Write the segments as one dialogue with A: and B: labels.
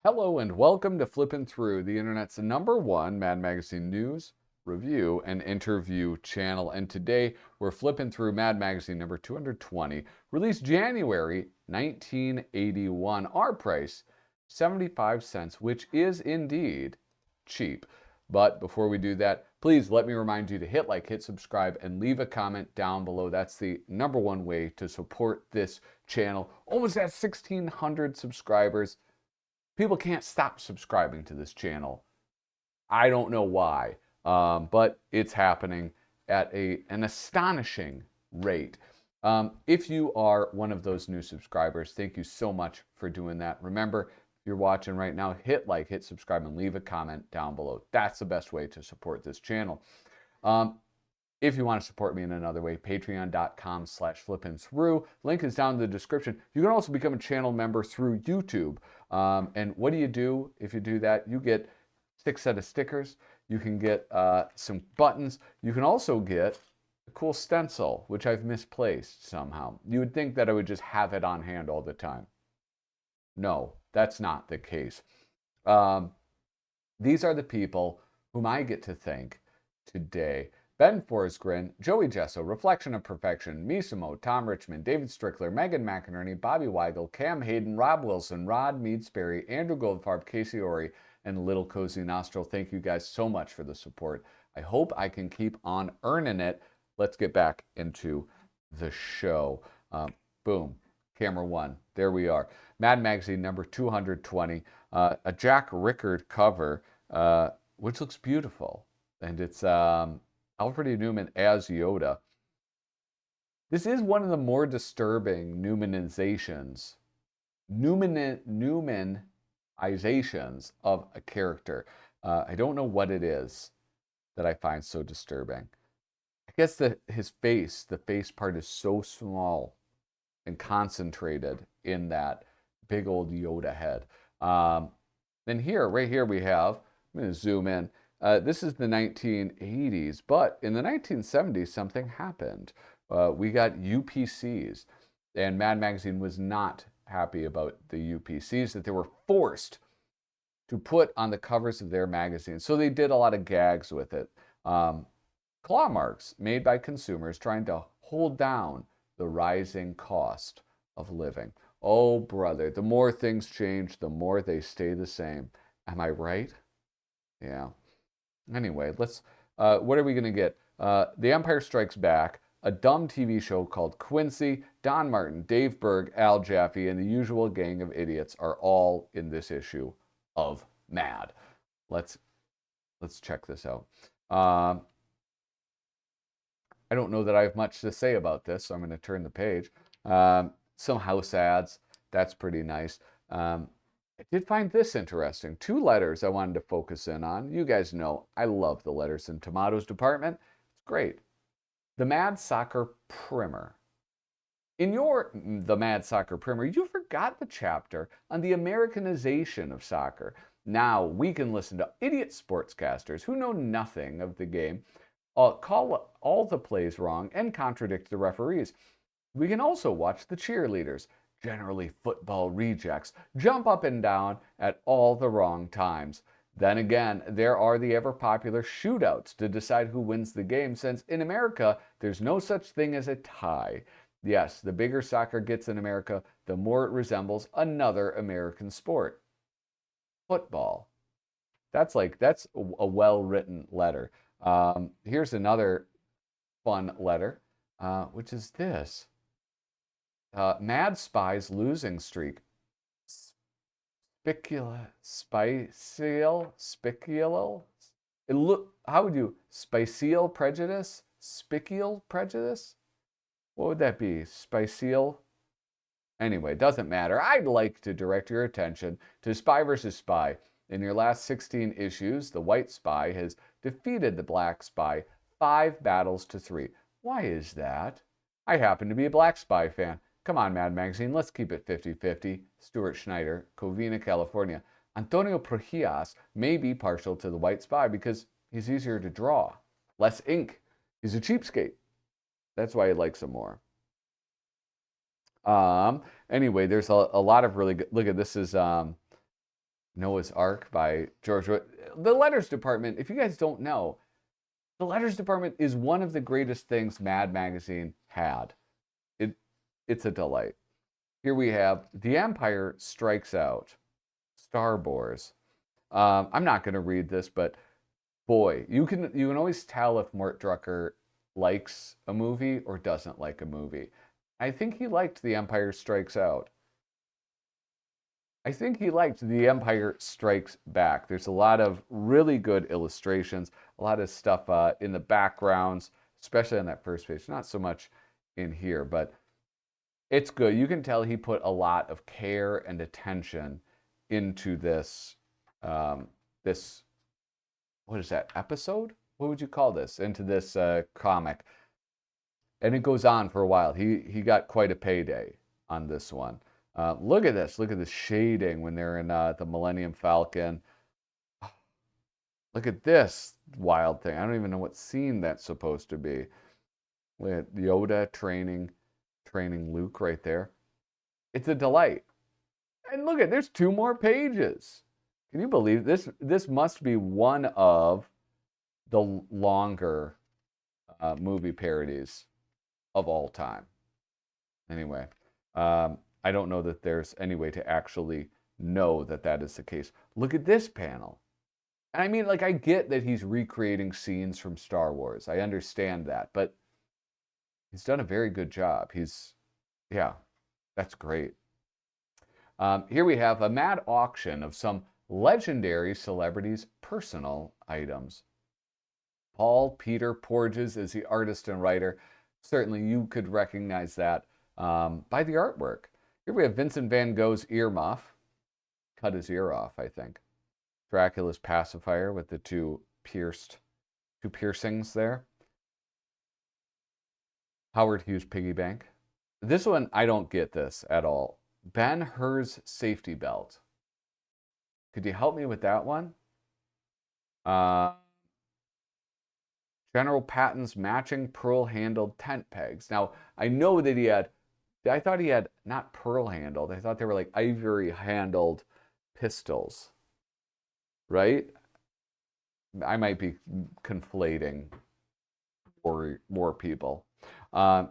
A: Hello and welcome to Flippin' Through, the internet's #1 Mad Magazine news, review, and interview channel. And today we're flipping through Mad Magazine number 220, released January 1981. Our price, 75 cents, which is indeed cheap. But before we do that, please let me remind you to hit like, hit subscribe, and leave a comment down below. That's the #1 way to support this channel. Almost at 1,600 subscribers. People can't stop subscribing to this channel. I don't know why, but it's happening at an astonishing rate. If you are one of those new subscribers, thank you so much for doing that. Remember, if you're watching right now, hit like, hit subscribe, and leave a comment down below. That's the best way to support this channel. If you want to support me in another way, patreon.com/flippinthrough. Link is down in the description. You can also become a channel member through YouTube. And what do? If you do that, you get 6 set of stickers. You can get some buttons. You can also get a cool stencil, which I've misplaced somehow. You would think that I would just have it on hand all the time. No, that's not the case. These are the people whom I get to thank today. Ben Forsgren, Joey Gesso, Reflection of Perfection, Misimo, Tom Richmond, David Strickler, Megan McInerney, Bobby Weigel, Cam Hayden, Rob Wilson, Rod Mead-Sperry, Andrew Goldfarb, Casey Ori, and Little Cozy Nostril. Thank you guys so much for the support. I hope I can keep on earning it. Let's get back into the show. Boom. Camera one. There we are. Mad Magazine number 220. A Jack Rickard cover, which looks beautiful. And it's Alfred E. Neuman as Yoda. This is one of the more disturbing Neumanizations of a character. I don't know what it is that I find so disturbing. I guess his face, the face part is so small and concentrated in that big old Yoda head. Then here, right here we have, I'm going to zoom in. This is the 1980s, but in the 1970s, something happened. We got UPCs, and Mad Magazine was not happy about the UPCs that they were forced to put on the covers of their magazines. So they did a lot of gags with it. Claw marks made by consumers trying to hold down the rising cost of living. Oh, brother, the more things change, the more they stay the same. Am I right? Yeah. Anyway, let's. What are we going to get? The Empire Strikes Back, a dumb TV show called Quincy, Don Martin, Dave Berg, Al Jaffee, and the usual gang of idiots are all in this issue of Mad. Let's check this out. I don't know that I have much to say about this, so I'm going to turn the page. Some house ads. That's pretty nice. I did find this interesting. 2 letters I wanted to focus in on. You guys know I love the letters and tomatoes department. It's great. The Mad Soccer Primer. In the Mad Soccer Primer, you forgot the chapter on the Americanization of soccer. Now we can listen to idiot sportscasters who know nothing of the game, call all the plays wrong, and contradict the referees. We can also watch the cheerleaders, generally football rejects, jump up and down at all the wrong times. Then again, there are the ever-popular shootouts to decide who wins the game, since in America, there's no such thing as a tie. Yes, the bigger soccer gets in America, the more it resembles another American sport. Football. That's a well-written letter. Here's another fun letter, which is this. Mad Spy's losing streak. Spicular? How would you, spicial prejudice? Spicial prejudice? What would that be? Spicial? Anyway, doesn't matter. I'd like to direct your attention to Spy vs. Spy. In your last 16 issues, the white spy has defeated the black spy 5 battles to 3. Why is that? I happen to be a black spy fan. Come on, Mad Magazine, let's keep it 50-50. Stuart Schneider, Covina, California. Antonio Prohías may be partial to the white spy because he's easier to draw. Less ink. He's a cheapskate. That's why he likes him more. Anyway, there's a lot of really good, look at this is Noah's Ark by George. The letters department, if you guys don't know, the letters department is one of the greatest things Mad Magazine had. It's a delight. Here we have The Empire Strikes Out, Star Wars. I'm not going to read this, but boy, you can always tell if Mort Drucker likes a movie or doesn't like a movie. I think he liked The Empire Strikes Out. I think he liked The Empire Strikes Back. There's a lot of really good illustrations, a lot of stuff in the backgrounds, especially on that first page. Not so much in here, but it's good. You can tell he put a lot of care and attention into this, this, what is that, episode? What would you call this? Into this comic. And it goes on for a while. He got quite a payday on this one. Look at this. Look at the shading when they're in the Millennium Falcon. Look at this wild thing. I don't even know what scene that's supposed to be. Look at Yoda training Luke right there. It's a delight. And look at, there's 2 more pages. Can you believe this? This must be one of the longer movie parodies of all time. Anyway, I don't know that there's any way to actually know that that is the case. Look at this panel. I mean, like, I get that he's recreating scenes from Star Wars. I understand that, but he's done a very good job. Yeah, that's great. Here we have a mad auction of some legendary celebrities' personal items. Paul Peter Porges is the artist and writer. Certainly you could recognize that by the artwork. Here we have Vincent van Gogh's earmuff. Cut his ear off, I think. Dracula's pacifier with the two piercings there. Howard Hughes piggy bank. This one, I don't get this at all. Ben-Hur's safety belt. Could you help me with that one? General Patton's matching pearl-handled tent pegs. Now, I know that I thought he had not pearl-handled. I thought they were like ivory-handled pistols, right? I might be conflating more people.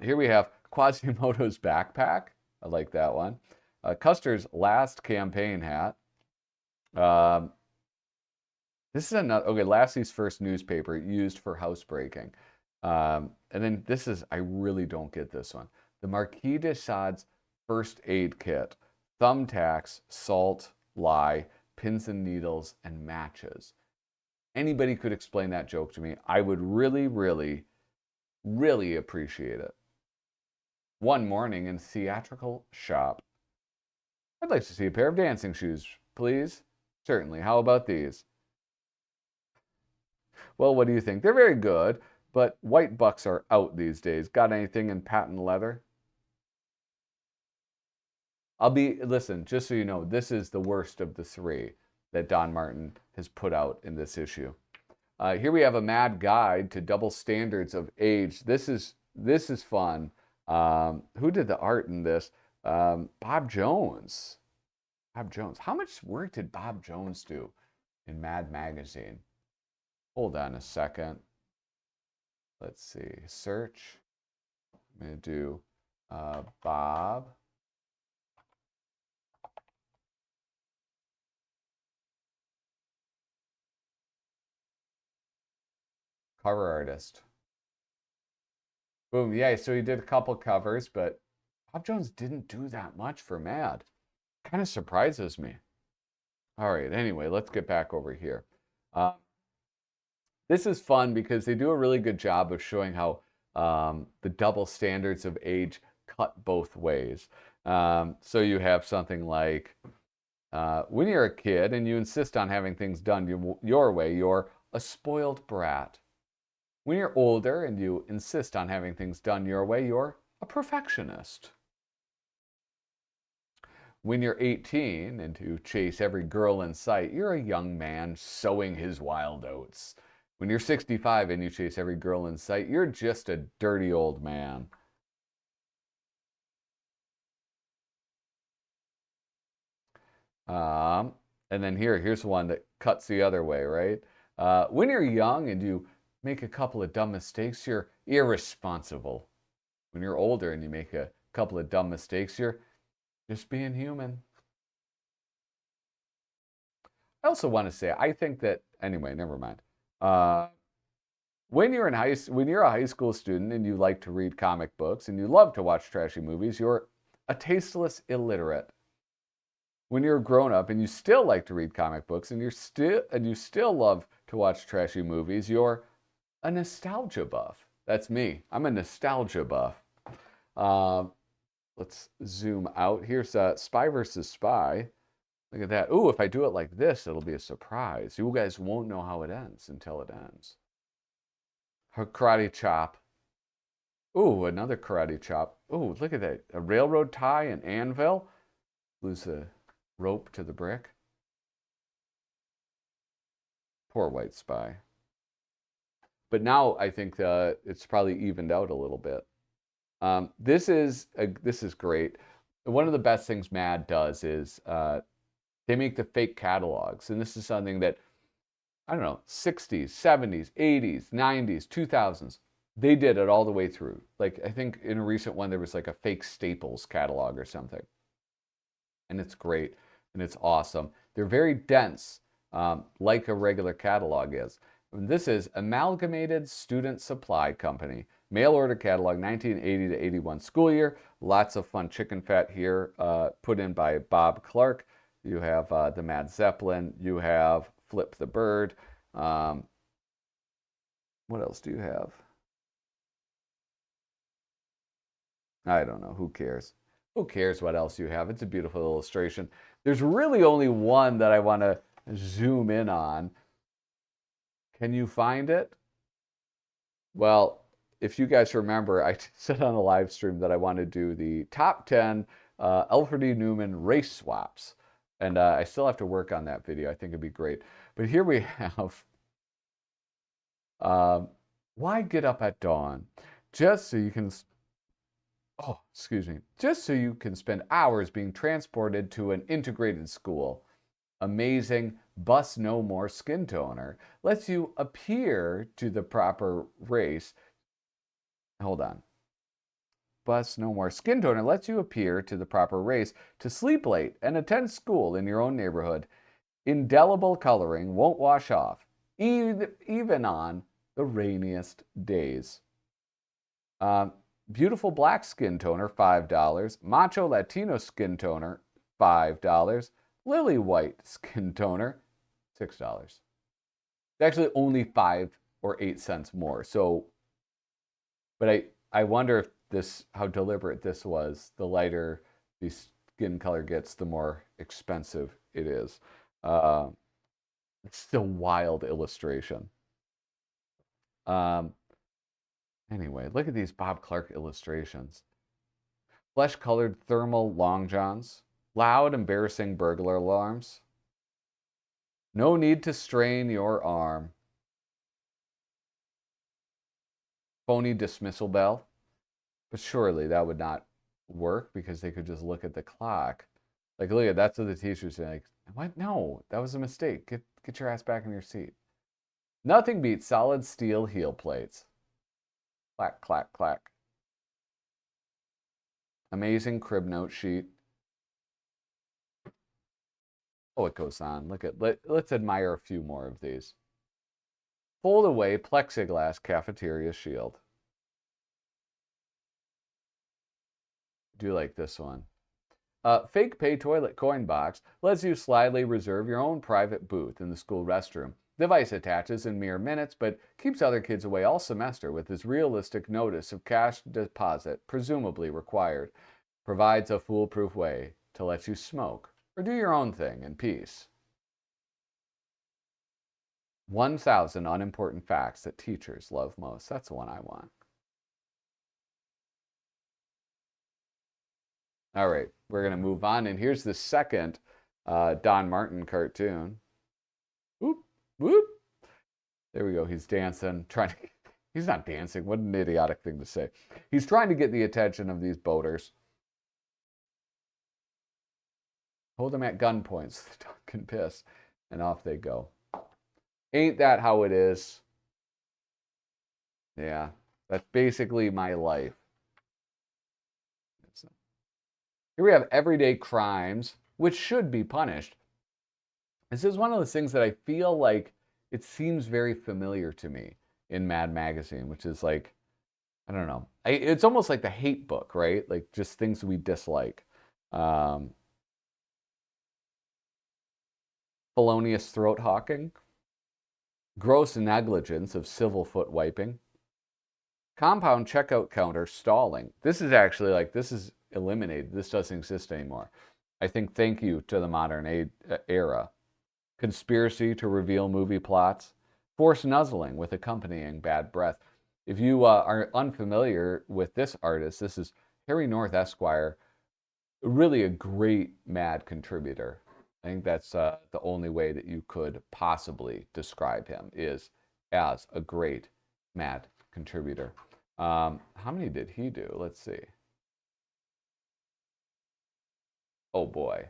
A: Here we have Quasimodo's backpack. I like that one. Custer's last campaign hat. This is another, okay, Lassie's first newspaper used for housebreaking. And then this is, I really don't get this one. The Marquis de Sade's first aid kit. Thumbtacks, salt, lye, pins and needles, and matches. Anybody could explain that joke to me. I would really, really, really appreciate it. One morning in theatrical shop. I'd like to see a pair of dancing shoes, please. Certainly. How about these? Well, what do you think? They're very good, but white bucks are out these days. Got anything in patent leather? Listen, just so you know, this is the worst of the 3 that Don Martin has put out in this issue. Here we have a mad guide to double standards of age. This is fun. Who did the art in this? Bob Jones. Bob Jones. How much work did Bob Jones do in Mad Magazine? Hold on a second. Let's see. Search. I'm going to do Bob. Cover artist. Boom. Yeah, so he did a couple covers, but Bob Jones didn't do that much for Mad. Kind of surprises me. All right, anyway, let's get back over here. This is fun because they do a really good job of showing how the double standards of age cut both ways. So you have something like, when you're a kid and you insist on having things done your way, you're a spoiled brat. When you're older and you insist on having things done your way, you're a perfectionist. When you're 18 and you chase every girl in sight, you're a young man sowing his wild oats. When you're 65 and you chase every girl in sight, you're just a dirty old man. And then here's one that cuts the other way, right? When you're young and you make a couple of dumb mistakes, you're irresponsible. When you're older and you make a couple of dumb mistakes, you're just being human. I also want to say, I think that, anyway, never mind. When you're a high school student and you like to read comic books and you love to watch trashy movies, you're a tasteless illiterate. When you're a grown up and you still like to read comic books and you still love to watch trashy movies, you're a nostalgia buff. That's me. I'm a nostalgia buff. Let's zoom out. Here's Spy versus Spy. Look at that. Ooh, if I do it like this, it'll be a surprise. You guys won't know how it ends until it ends. Her karate chop. Ooh, another karate chop. Ooh, look at that. A railroad tie, an anvil. Lose the rope to the brick. Poor white spy. But now I think it's probably evened out a little bit. This is great. One of the best things Mad does is they make the fake catalogs. And this is something that, I don't know, 60s, 70s, 80s, 90s, 2000s. They did it all the way through. Like, I think in a recent one, there was like a fake Staples catalog or something. And it's great. And it's awesome. They're very dense, like a regular catalog is. And this is Amalgamated Student Supply Company. Mail order catalog, 1980 to 81 school year. Lots of fun chicken fat here, put in by Bob Clark. You have the Mad Zeppelin. You have Flip the Bird. What else do you have? I don't know. Who cares? Who cares what else you have? It's a beautiful illustration. There's really only one that I want to zoom in on. Can you find it? Well, if you guys remember, I said on a live stream that I want to do the top 10 Alfred E. Neuman race swaps. And I still have to work on that video. I think it'd be great. But here we have, why get up at dawn? Just so you can, oh, excuse me, just so you can spend hours being transported to an integrated school. Amazing Bus No More Skin Toner lets you appear to the proper race. Hold on. Bus No More Skin Toner lets you appear to the proper race to sleep late and attend school in your own neighborhood. Indelible coloring won't wash off, even on the rainiest days. Beautiful Black Skin Toner, $5. Macho Latino Skin Toner, $5. Lily White Skin Toner, $6. It's actually only 5 or 8 cents more. So, but I wonder if how deliberate this was. The lighter the skin color gets, the more expensive it is. It's still wild illustration. Anyway, look at these Bob Clark illustrations. Flesh-colored thermal long johns. Loud, embarrassing burglar alarms. No need to strain your arm. Phony dismissal bell. But surely that would not work because they could just look at the clock. Like, look at that's what the teacher's saying. Like, what? No, that was a mistake. Get your ass back in your seat. Nothing beats solid steel heel plates. Clack, clack, clack. Amazing crib note sheet. Oh, it goes on. Let's admire a few more of these. Fold away plexiglass cafeteria shield. Do like this one. Fake pay toilet coin box lets you slyly reserve your own private booth in the school restroom. Device attaches in mere minutes, but keeps other kids away all semester with this realistic notice of cash deposit, presumably required. Provides a foolproof way to let you smoke or do your own thing in peace. 1,000 unimportant facts that teachers love most. That's the one I want. All right, we're going to move on. And here's the second Don Martin cartoon. Whoop, whoop. There we go. He's dancing, he's not dancing. What an idiotic thing to say. He's trying to get the attention of these boaters. Hold them at gunpoint so the dog can piss. And off they go. Ain't that how it is? Yeah, that's basically my life. Here we have everyday crimes, which should be punished. This is one of those things that I feel like it seems very familiar to me in Mad Magazine, which is like, I don't know. It's almost like the hate book, right? Like just things we dislike. Felonious throat hawking, gross negligence of civil foot wiping, compound checkout counter stalling. This is actually like, this is eliminated. This doesn't exist anymore. I think thank you to the modern era. Conspiracy to reveal movie plots, forced nuzzling with accompanying bad breath. If you are unfamiliar with this artist, this is Harry North Esquire, really a great Mad contributor. I think that's the only way that you could possibly describe him is as a great Mad contributor. How many did he do? Let's see. Oh boy.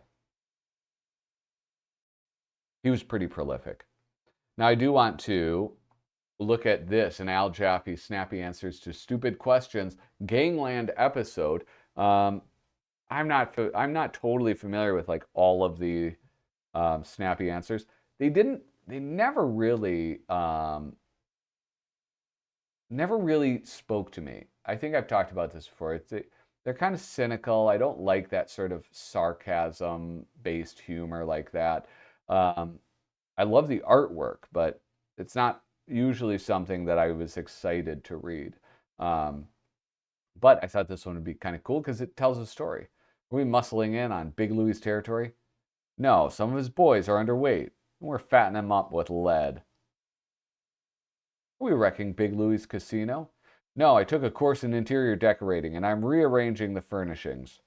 A: He was pretty prolific. Now I do want to look at this, an Al Jaffe Snappy Answers to Stupid Questions Gangland episode. I'm not totally familiar with like all of the snappy answers. They never really spoke to me. I think I've talked about this before. They're kind of cynical. I don't like that sort of sarcasm-based humor like that. I love the artwork, but it's not usually something that I was excited to read. But I thought this one would be kind of cool because it tells a story. Are we muscling in on Big Louie's territory? No, some of his boys are underweight, and we're fattening them up with lead. Are we wrecking Big Louie's casino? No, I took a course in interior decorating, and I'm rearranging the furnishings.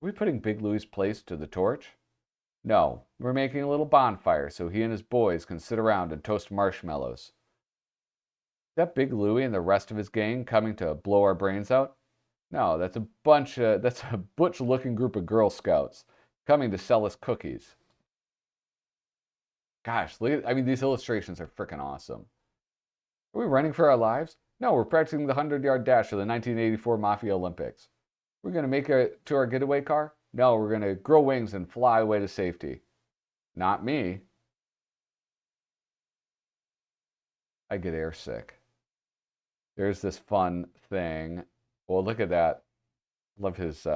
A: Are we putting Big Louie's place to the torch? No, we're making a little bonfire so he and his boys can sit around and toast marshmallows. Is that Big Louie and the rest of his gang coming to blow our brains out? No, that's a butch-looking group of Girl Scouts coming to sell us cookies. Gosh, I mean, these illustrations are freaking awesome. Are we running for our lives? No, we're practicing the 100-yard dash for the 1984 Mafia Olympics. We're going to make it to our getaway car? No, we're going to grow wings and fly away to safety. Not me. I get airsick. There's this fun thing. Well, look at that. Love his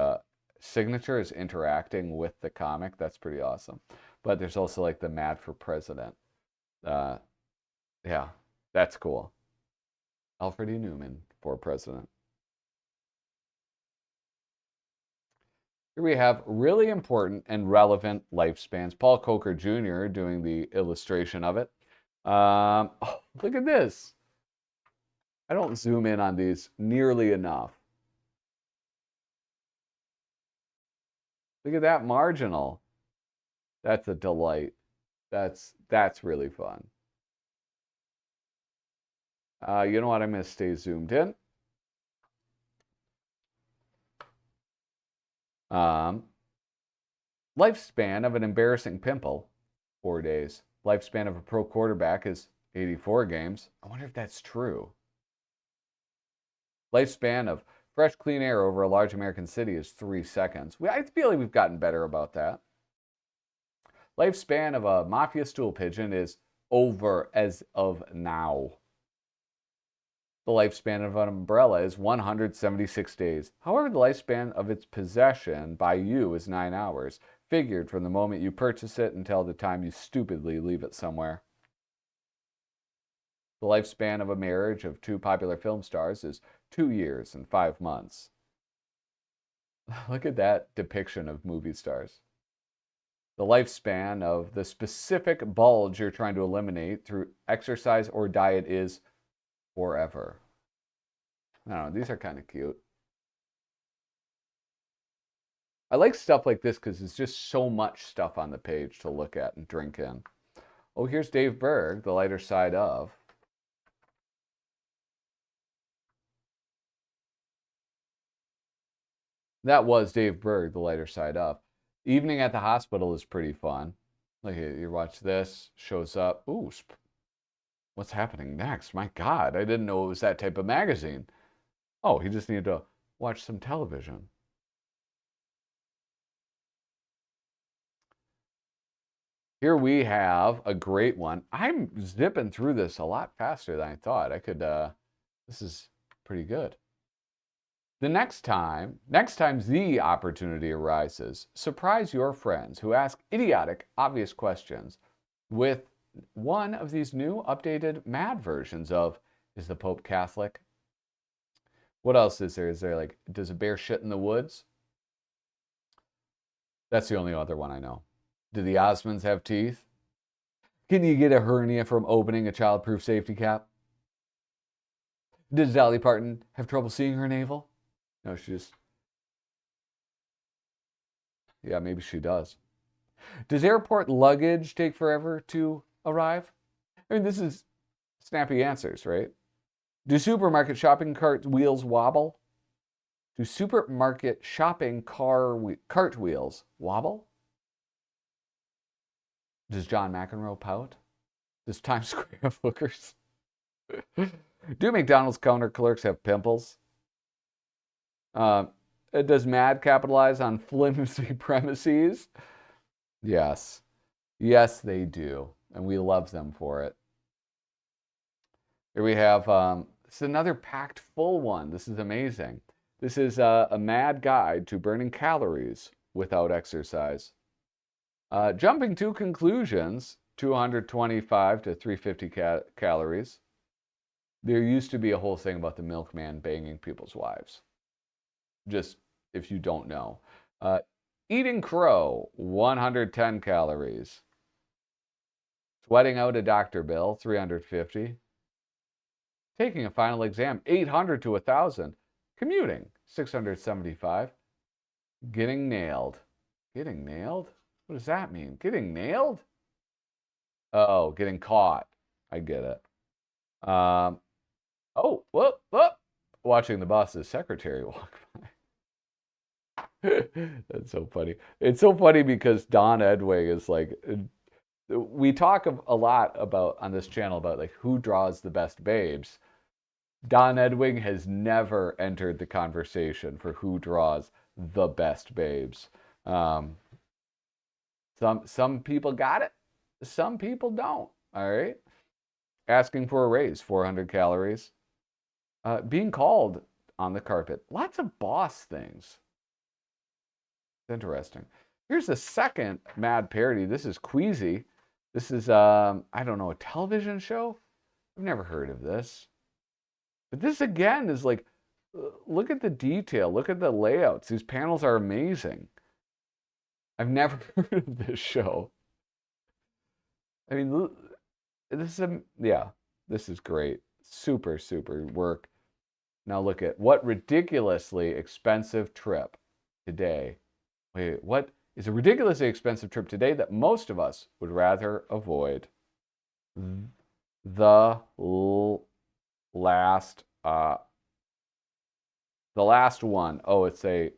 A: signature is interacting with the comic. That's pretty awesome. But there's also like the Mad for President. Yeah, that's cool. Alfred E. Neuman for president. Here we have really important and relevant lifespans. Paul Coker Jr. doing the illustration of it. Oh, look at this. I don't zoom in on these nearly enough. Look at that marginal. That's a delight. That's really fun. You know what? I'm going to stay zoomed in. Lifespan of an embarrassing pimple, 4 days. Lifespan of a pro quarterback is 84 games. I wonder if that's true. Lifespan of fresh, clean air over a large American city is 3 seconds. I feel like we've gotten better about that. Lifespan of a mafia stool pigeon is over as of now. The lifespan of an umbrella is 176 days. However, the lifespan of its possession by you is 9 hours, figured from the moment you purchase it until the time you stupidly leave it somewhere. The lifespan of a marriage of 2 popular film stars is 2 years and 5 months. Look at that depiction of movie stars. The lifespan of the specific bulge you're trying to eliminate through exercise or diet is forever. I don't know, these are kind of cute. I like stuff like this because it's just so much stuff on the page to look at and drink in. Oh, here's Dave Berg, The Lighter Side of. That was Dave Berg, The Lighter Side Up. Evening at the Hospital is pretty fun. Like you watch this, shows up. Ooh, what's happening next? My God, I didn't know it was that type of magazine. Oh, he just needed to watch some television. Here we have a great one. I'm zipping through this a lot faster than I thought. I could, this is pretty good. The next time the opportunity arises, surprise your friends who ask idiotic, obvious questions with one of these new updated mad versions of, is the Pope Catholic? What else is there? Is there like, does a bear shit in the woods? That's the only other one I know. Do the Osmonds have teeth? Can you get a hernia from opening a childproof safety cap? Does Dolly Parton have trouble seeing her navel? No, she just... Yeah, maybe she does. Does airport luggage take forever to arrive? I mean, this is snappy answers, right? Do supermarket shopping cart wheels wobble? Do supermarket shopping cart wheels wobble? Does John McEnroe pout? Does Times Square have hookers? Do McDonald's counter clerks have pimples? Does MAD capitalize on flimsy premises? Yes. Yes, they do. And we love them for it. Here we have, this is another packed full one. This is amazing. This is a MAD guide to burning calories without exercise. Jumping to conclusions, 225 to 350 calories. There used to be a whole thing about the milkman banging people's wives. Just if you don't know. Eating crow, 110 calories. Sweating out a doctor bill, 350. Taking a final exam, 800 to 1,000. Commuting, 675. Getting nailed. Getting nailed? What does that mean? Getting nailed? Oh, getting caught. I get it. Oh, whoop, whoop. Watching the boss's secretary walk by. That's so funny. It's so funny because Don Edwing is like, we talk a lot about on this channel about like who draws the best babes. Don Edwing has never entered the conversation for who draws the best babes. Some people got it, some people don't. All right. Asking for a raise, 400 calories. Being called on the carpet. Lots of boss things. It's interesting. Here's the second mad parody. This is Queasy. This is, I don't know, a television show? I've never heard of this. But this again is like, look at the detail. Look at the layouts. These panels are amazing. I've never heard of this show. I mean, this is, yeah, this is great. Super, super work. Now look at what ridiculously expensive trip today. Wait, what is a ridiculously expensive trip today that most of us would rather avoid? The last one. Oh, it's a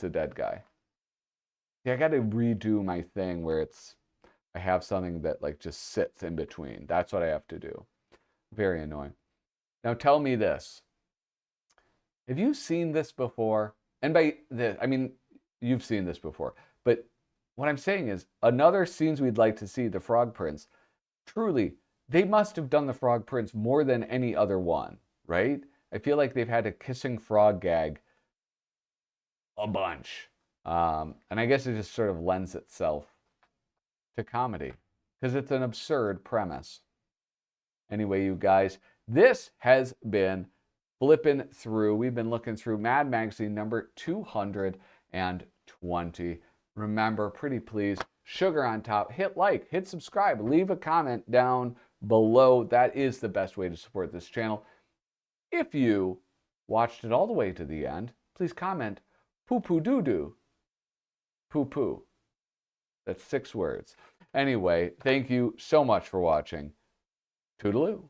A: dead guy. Yeah, I got to redo my thing where I have something that like just sits in between. That's what I have to do. Very annoying. Now tell me this. Have you seen this before? And by this, I mean, you've seen this before. But what I'm saying is, another scenes we'd like to see, the Frog Prince, truly, they must have done the Frog Prince more than any other one, right? I feel like they've had a kissing frog gag a bunch. And I guess it just sort of lends itself to comedy because it's an absurd premise. Anyway, you guys, this has been Flippin' Through. We've been looking through Mad Magazine number 220. Remember, pretty please, sugar on top. Hit like, hit subscribe, leave a comment down below. That is the best way to support this channel. If you watched it all the way to the end, please comment poo-poo-doo-doo. Poo-poo. That's 6 words. Anyway, thank you so much for watching. Toodaloo.